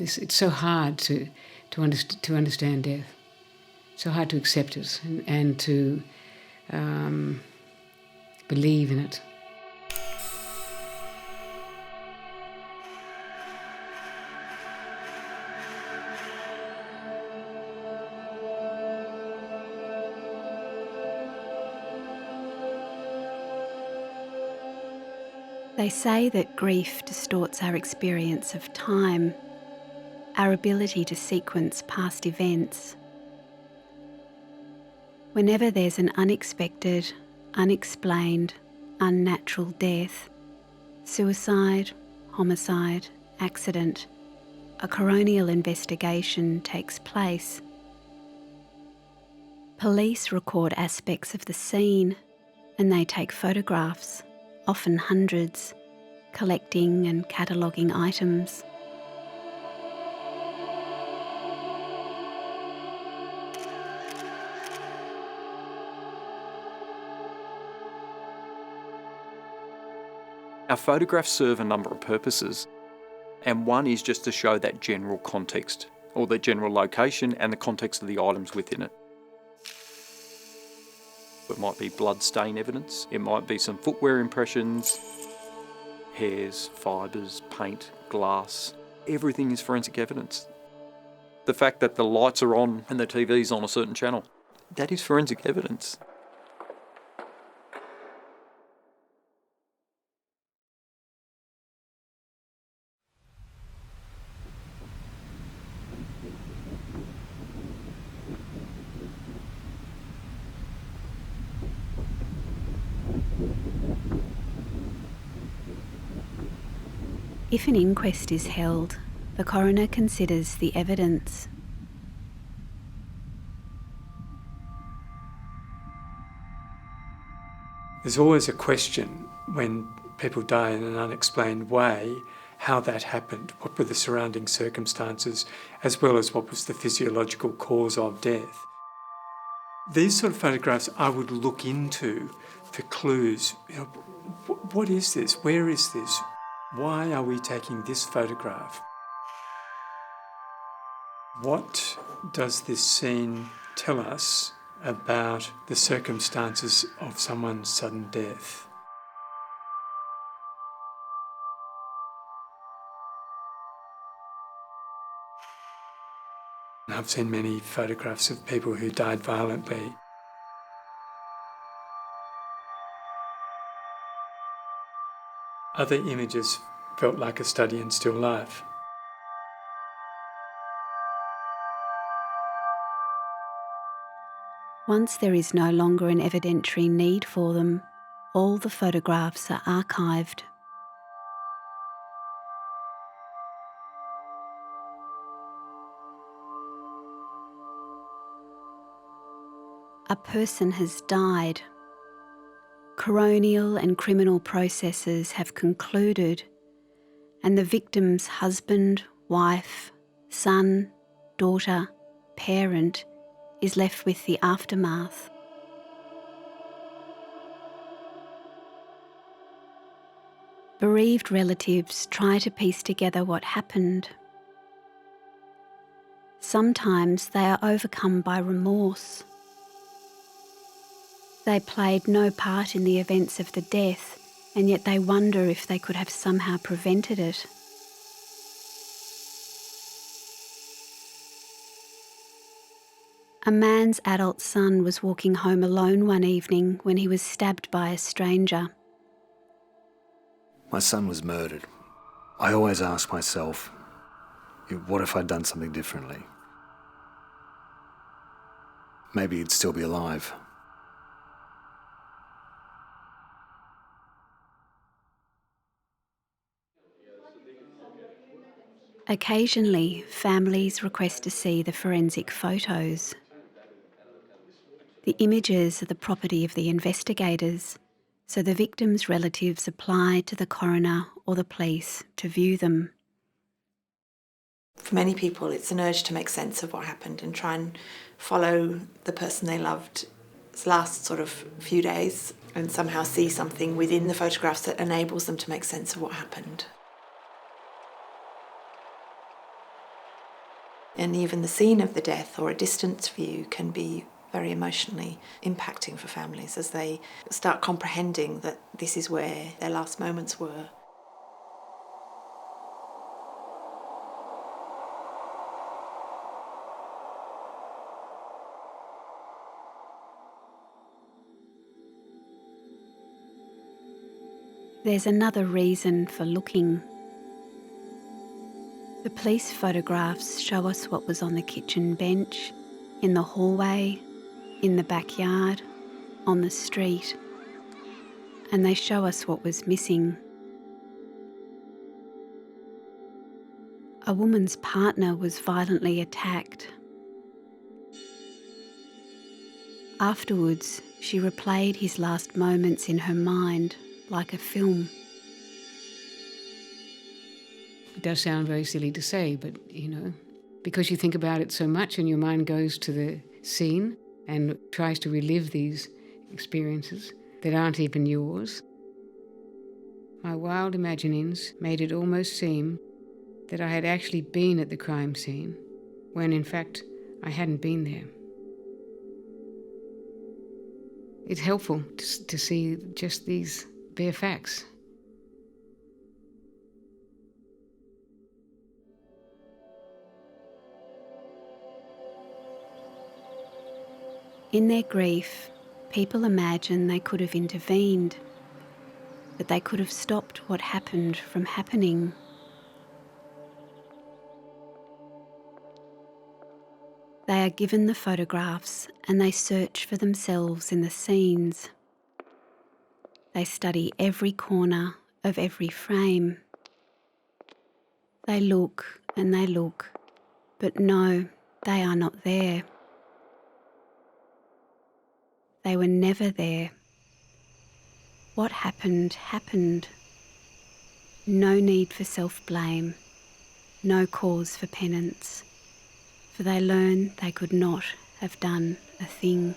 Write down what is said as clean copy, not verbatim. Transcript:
It's so hard to understand death. So hard to accept it and to believe in it. They say that grief distorts our experience of time, our ability to sequence past events. Whenever there's an unexpected, unexplained, unnatural death, suicide, homicide, accident, a coronial investigation takes place. Police record aspects of the scene and they take photographs, often hundreds, collecting and cataloguing items. Our photographs serve a number of purposes, and one is just to show that general context, or the general location and the context of the items within it. It might be blood stain evidence, it might be some footwear impressions, hairs, fibres, paint, glass. Everything is forensic evidence. The fact that the lights are on and the TV's on a certain channel, that is forensic evidence. If an inquest is held, the coroner considers the evidence. There's always a question when people die in an unexplained way, how that happened, what were the surrounding circumstances, as well as what was the physiological cause of death. These sort of photographs I would look into for clues. What is this? Where is this? Why are we taking this photograph? What does this scene tell us about the circumstances of someone's sudden death? I've seen many photographs of people who died violently. Other images felt like a study in still life. Once there is no longer an evidentiary need for them, all the photographs are archived. A person has died. Coronial and criminal processes have concluded, and the victim's husband, wife, son, daughter, parent is left with the aftermath. Bereaved relatives try to piece together what happened. Sometimes they are overcome by remorse. They played no part in the events of the death, and yet they wonder if they could have somehow prevented it. A man's adult son was walking home alone one evening when he was stabbed by a stranger. My son was murdered. I always ask myself, what if I'd done something differently? Maybe he'd still be alive. Occasionally, families request to see the forensic photos. The images are the property of the investigators, so the victims' relatives apply to the coroner or the police to view them. For many people, it's an urge to make sense of what happened and try and follow the person they loved's last sort of few days and somehow see something within the photographs that enables them to make sense of what happened. And even the scene of the death or a distance view can be very emotionally impacting for families as they start comprehending that this is where their last moments were. There's another reason for looking. The police photographs show us what was on the kitchen bench, in the hallway, in the backyard, on the street, and they show us what was missing. A woman's partner was violently attacked. Afterwards, she replayed his last moments in her mind like a film. It does sound very silly to say, but, because you think about it so much and your mind goes to the scene and tries to relive these experiences that aren't even yours. My wild imaginings made it almost seem that I had actually been at the crime scene, when in fact I hadn't been there. It's helpful to see just these bare facts. In their grief, people imagine they could have intervened, that they could have stopped what happened from happening. They are given the photographs and they search for themselves in the scenes. They study every corner of every frame. They look and they look, but no, they are not there. They were never there. What happened, happened. No need for self-blame, no cause for penance, for they learn they could not have done a thing.